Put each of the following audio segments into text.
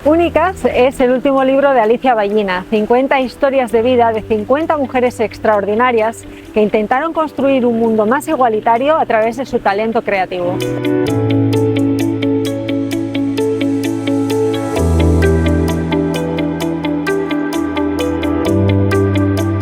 Únicas es el último libro de Alicia Ballina, 50 historias de vida de 50 mujeres extraordinarias que intentaron construir un mundo más igualitario a través de su talento creativo.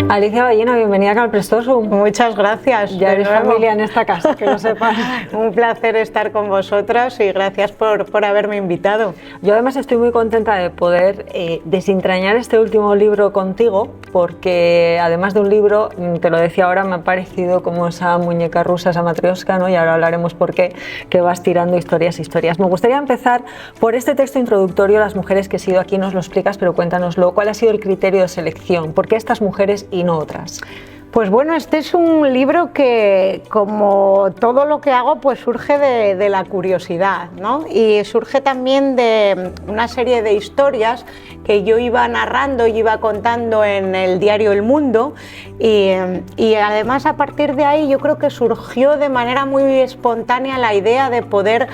Alicia Ballina, bienvenida a Calprestosum. Muchas gracias. Ya eres familia en esta casa, que lo sepas. Un placer estar con vosotras y gracias por haberme invitado. Yo además estoy muy contenta de poder desentrañar este último libro contigo, porque además de un libro, te lo decía ahora, me ha parecido como esa muñeca rusa, esa matrioska, ¿no? Y ahora hablaremos por qué, que vas tirando historias e historias. Me gustaría empezar por este texto introductorio, Las mujeres que he sido. Aquí nos lo explicas, pero cuéntanoslo. ¿Cuál ha sido el criterio de selección? ¿Por qué estas mujeres y no otras? Pues bueno, este es un libro que, como todo lo que hago, pues surge de la curiosidad, ¿no? Y surge también de una serie de historias que yo iba narrando y iba contando en el diario El Mundo y además a partir de ahí yo creo que surgió de manera muy espontánea la idea de poder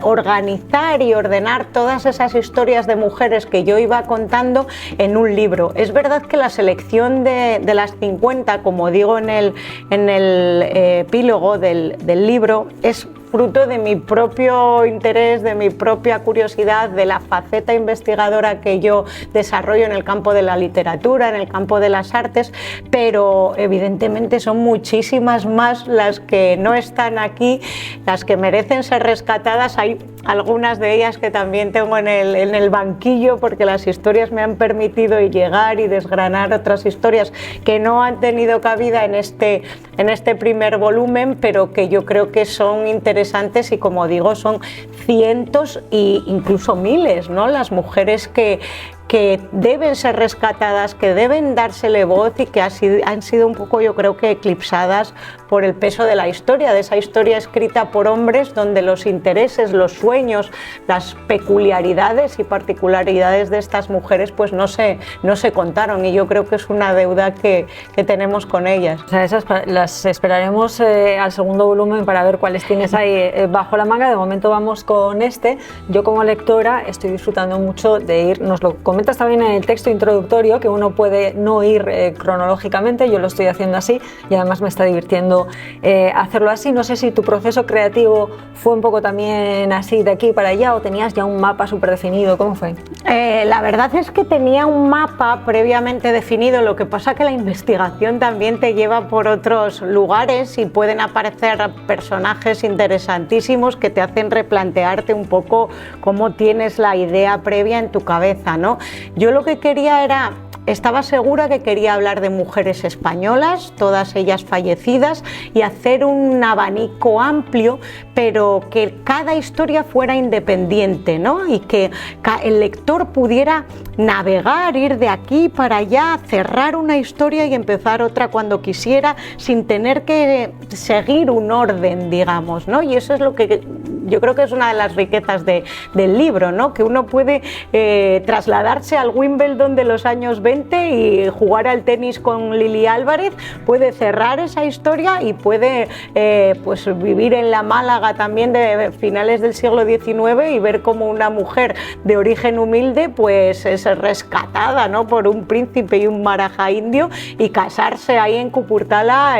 organizar y ordenar todas esas historias de mujeres que yo iba contando en un libro. Es verdad que la selección de las 50, como digo en el epílogo del libro, es fruto de mi propio interés, de mi propia curiosidad, de la faceta investigadora que yo desarrollo en el campo de la literatura, en el campo de las artes, pero evidentemente son muchísimas más las que no están aquí, las que merecen ser rescatadas. Hay algunas de ellas que también tengo en el banquillo, porque las historias me han permitido llegar y desgranar otras historias que no han tenido cabida en este primer volumen, pero que yo creo que son interesantes y, como digo, son cientos e incluso miles, ¿no? Las mujeres que deben ser rescatadas, que deben dársele voz y que han sido un poco, yo creo que, eclipsadas por el peso de la historia, de esa historia escrita por hombres donde los intereses, los sueños, las peculiaridades y particularidades de estas mujeres pues no se contaron, y yo creo que es una deuda que tenemos con ellas. O sea, esas las esperaremos al segundo volumen para ver cuáles tienes ahí bajo la manga. De momento vamos con este. Yo, como lectora, estoy disfrutando mucho de ir, nos lo comentas también en el texto introductorio, que uno puede no ir cronológicamente. Yo lo estoy haciendo así y además me está divirtiendo hacerlo así. No sé si tu proceso creativo fue un poco también así de aquí para allá, o tenías ya un mapa súper definido. ¿Cómo fue? La verdad es que tenía un mapa previamente definido. Lo que pasa que la investigación también te lleva por otros lugares y pueden aparecer personajes interesantísimos que te hacen replantearte un poco cómo tienes la idea previa en tu cabeza, ¿no? Yo lo que quería estaba segura que quería hablar de mujeres españolas, todas ellas fallecidas, y hacer un abanico amplio, pero que cada historia fuera independiente, ¿no? Y que el lector pudiera navegar, ir de aquí para allá, cerrar una historia y empezar otra cuando quisiera, sin tener que seguir un orden, digamos, ¿no? Y eso es lo que yo creo que es una de las riquezas del libro, ¿no? Que uno puede trasladarse al Wimbledon de los años 20 y jugar al tenis con Lili Álvarez, puede cerrar esa historia y puede pues vivir en la Málaga también de finales del siglo XIX y ver cómo una mujer de origen humilde pues es rescatada, ¿no? Por un príncipe y un marajá indio, y casarse ahí en Cupurtala,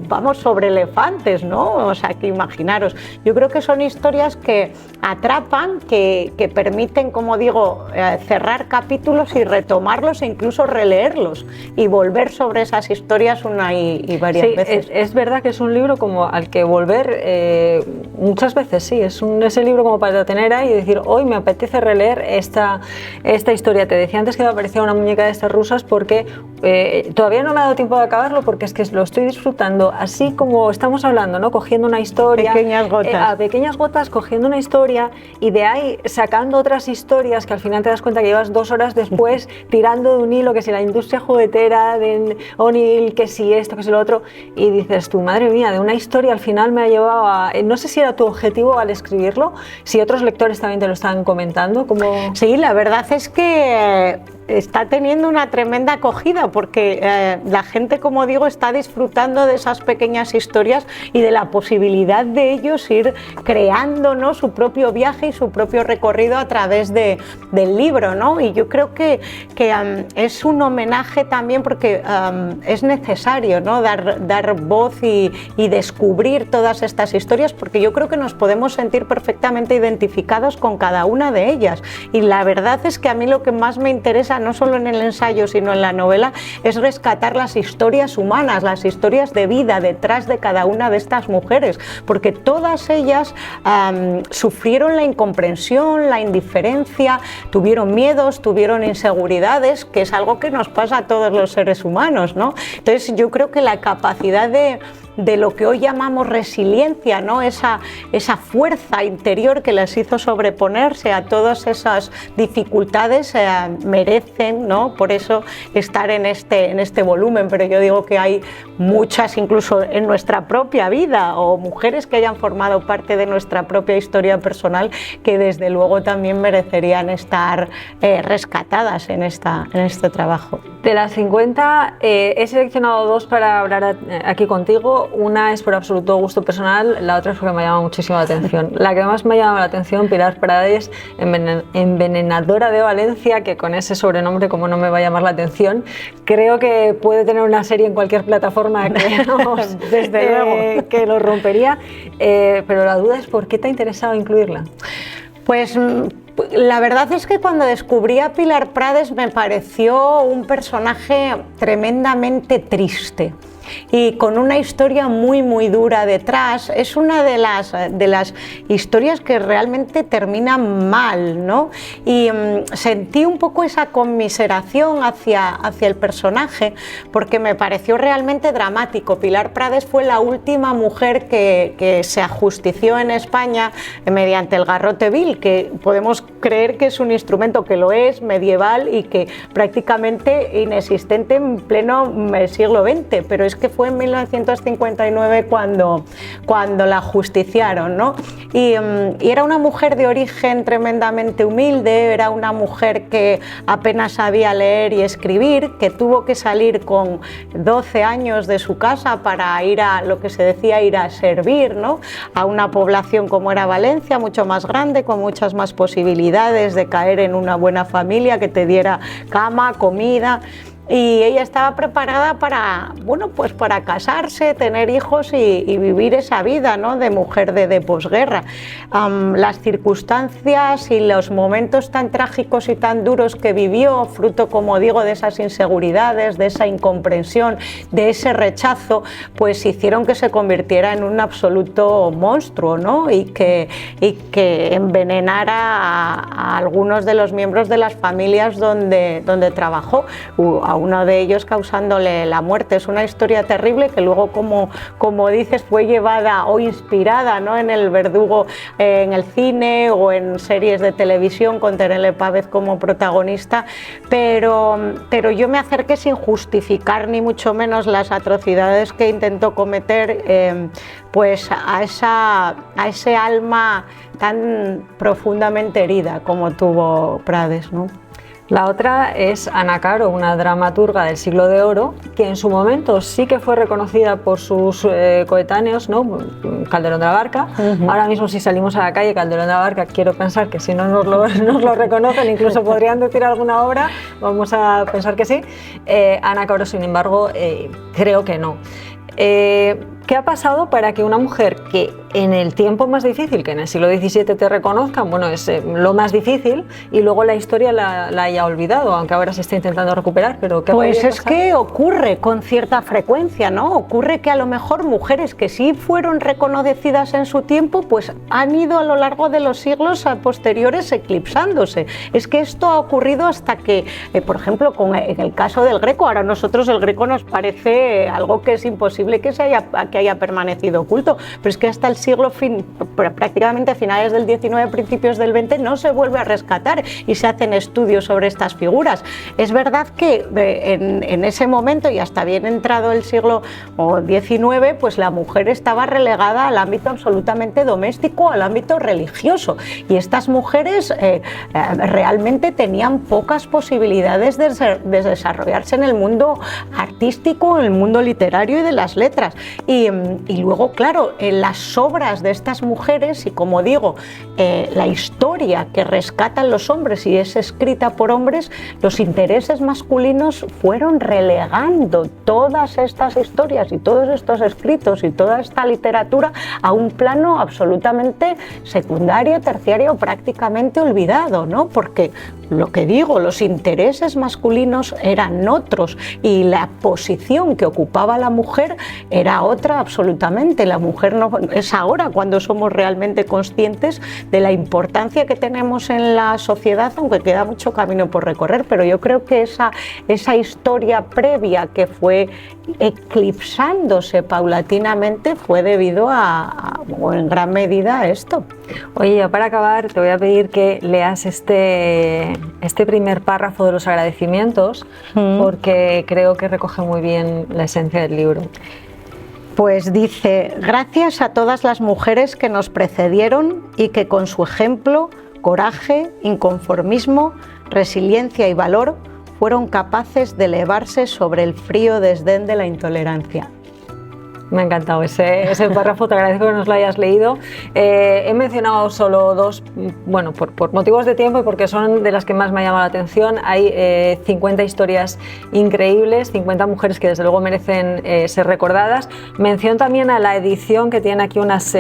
vamos, sobre elefantes, ¿no? O sea, que imaginaros. Yo creo que son historias que atrapan, que permiten, como digo, cerrar capítulos y retomarlos e incluso releerlos y volver sobre esas historias una y varias veces. Es verdad que es un libro como al que volver muchas veces, sí, es ese libro como para tener ahí y decir, hoy me apetece releer esta historia. Te decía antes que me aparecía una muñeca de estas rusas porque todavía no me ha dado tiempo de acabarlo, porque es que lo estoy disfrutando así como estamos hablando, ¿no? Cogiendo una historia, pequeñas gotas, a pequeñas gotas, cogiendo una historia y de ahí sacando otras historias que al final te das cuenta que llevas 2 horas después tirando de un hilo, que si la industria juguetera de O'Neill, que si esto, que si lo otro, y dices tú, madre mía, de una historia al final me ha llevado a, no sé si era era tu objetivo al escribirlo? Si otros lectores también te lo están comentando, ¿cómo? Sí, la verdad es que está teniendo una tremenda acogida porque la gente, como digo, está disfrutando de esas pequeñas historias y de la posibilidad de ellos ir creando, ¿no?, su propio viaje y su propio recorrido a través del libro, ¿no? Y yo creo que es un homenaje también porque es necesario, ¿no?, dar voz y descubrir todas estas historias, porque yo creo que nos podemos sentir perfectamente identificados con cada una de ellas. Y la verdad es que a mí lo que más me interesa, no solo en el ensayo sino en la novela, es rescatar las historias humanas, las historias de vida detrás de cada una de estas mujeres, porque todas ellas sufrieron la incomprensión, la indiferencia, tuvieron miedos, tuvieron inseguridades, que es algo que nos pasa a todos los seres humanos, ¿no? Entonces yo creo que la capacidad de lo que hoy llamamos resiliencia, ¿no?, esa fuerza interior que les hizo sobreponerse a todas esas dificultades, merecen, ¿no?, por eso estar en este volumen. Pero yo digo que hay muchas incluso en nuestra propia vida, o mujeres que hayan formado parte de nuestra propia historia personal, que desde luego también merecerían estar rescatadas en este trabajo. De las 50 he seleccionado 2 para hablar aquí contigo. Una es por absoluto gusto personal, la otra es porque me llama muchísimo la atención. La que más me llama la atención, Pilar Prades, envenenadora de Valencia, que con ese sobrenombre, como no me va a llamar la atención, creo que puede tener una serie en cualquier plataforma que, desde luego, que lo rompería, pero la duda es ¿por qué te ha interesado incluirla? Pues la verdad es que cuando descubrí a Pilar Prades me pareció un personaje tremendamente triste y con una historia muy muy dura detrás. Es una de las historias que realmente terminan mal, ¿no? Y sentí un poco esa conmiseración hacia el personaje porque me pareció realmente dramático. Pilar Prades fue la última mujer que se ajustició en España mediante el garrote vil, que podemos creer que es un instrumento, que lo es, medieval y que prácticamente inexistente en pleno siglo XX, pero es que fue en 1959 cuando la ajusticiaron, ¿no? Y era una mujer de origen tremendamente humilde, era una mujer que apenas sabía leer y escribir, que tuvo que salir con 12 años de su casa para ir a lo que se decía ir a servir, ¿no?, a una población como era Valencia, mucho más grande, con muchas más posibilidades de caer en una buena familia que te diera cama, comida. Y ella estaba preparada para, bueno, pues para casarse, tener hijos y vivir esa vida, ¿no?, de mujer de posguerra. Las circunstancias y los momentos tan trágicos y tan duros que vivió, fruto, como digo, de esas inseguridades, de esa incomprensión, de ese rechazo, pues hicieron que se convirtiera en un absoluto monstruo, ¿no?, y que envenenara a algunos de los miembros de las familias donde trabajó, a uno de ellos causándole la muerte. Es una historia terrible que luego, como dices, fue llevada o inspirada, ¿no?, en El Verdugo, en el cine o en series de televisión con Terele Pávez como protagonista, pero yo me acerqué sin justificar ni mucho menos las atrocidades que intentó cometer, pues a ese alma tan profundamente herida como tuvo Prades, ¿no? La otra es Ana Caro, una dramaturga del siglo de oro, que en su momento sí que fue reconocida por sus coetáneos, ¿no?, Calderón de la Barca. Ahora mismo, si salimos a la calle, Calderón de la Barca, quiero pensar que si no nos lo reconocen, incluso podrían decir alguna obra, vamos a pensar que sí. Ana Caro, sin embargo, creo que no. ¿Qué ha pasado para que una mujer que en el tiempo más difícil, que en el siglo XVII te reconozcan, bueno, es lo más difícil, y luego la historia la haya olvidado, aunque ahora se está intentando recuperar? Pero ¿qué pues es que ocurre con cierta frecuencia, ¿no? Ocurre que a lo mejor mujeres que sí fueron reconocidas en su tiempo, pues han ido a lo largo de los siglos posteriores eclipsándose. Es que esto ha ocurrido hasta que, por ejemplo, en el caso del Greco, ahora a nosotros el Greco nos parece algo que es imposible que haya permanecido oculto, pero es que hasta el siglo prácticamente finales del XIX, principios del XX, no se vuelve a rescatar y se hacen estudios sobre estas figuras. Es verdad que en ese momento y hasta bien entrado el siglo XIX, pues la mujer estaba relegada al ámbito absolutamente doméstico, al ámbito religioso, y estas mujeres realmente tenían pocas posibilidades de desarrollarse en el mundo artístico, en el mundo literario y de las letras. Y luego, claro, en las obras de estas mujeres, y como digo, la historia que rescatan los hombres y es escrita por hombres, los intereses masculinos fueron relegando todas estas historias y todos estos escritos y toda esta literatura a un plano absolutamente secundario, terciario, prácticamente olvidado, ¿no? Porque lo que digo, los intereses masculinos eran otros y la posición que ocupaba la mujer era otra absolutamente. La mujer no es ahora cuando somos realmente conscientes de la importancia que tenemos en la sociedad, aunque queda mucho camino por recorrer, pero yo creo que esa historia previa que fue eclipsándose paulatinamente fue debido o en gran medida a esto. Oye, ya para acabar te voy a pedir que leas este primer párrafo de los agradecimientos, porque creo que recoge muy bien la esencia del libro. Pues dice: gracias a todas las mujeres que nos precedieron y que con su ejemplo, coraje, inconformismo, resiliencia y valor fueron capaces de elevarse sobre el frío desdén de la intolerancia. Me ha encantado ese párrafo, te agradezco que nos lo hayas leído. He mencionado solo dos, bueno, por motivos de tiempo y porque son de las que más me ha llamado la atención. Hay 50 historias increíbles, 50 mujeres que desde luego merecen ser recordadas. Mención también a la edición, que tiene aquí unas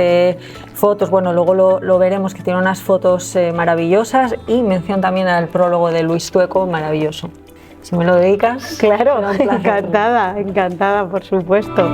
fotos, bueno, luego lo veremos, que tiene unas fotos maravillosas, y mención también al prólogo de Luis Tueco, maravilloso. Si me lo dedicas. Claro, encantada, por supuesto.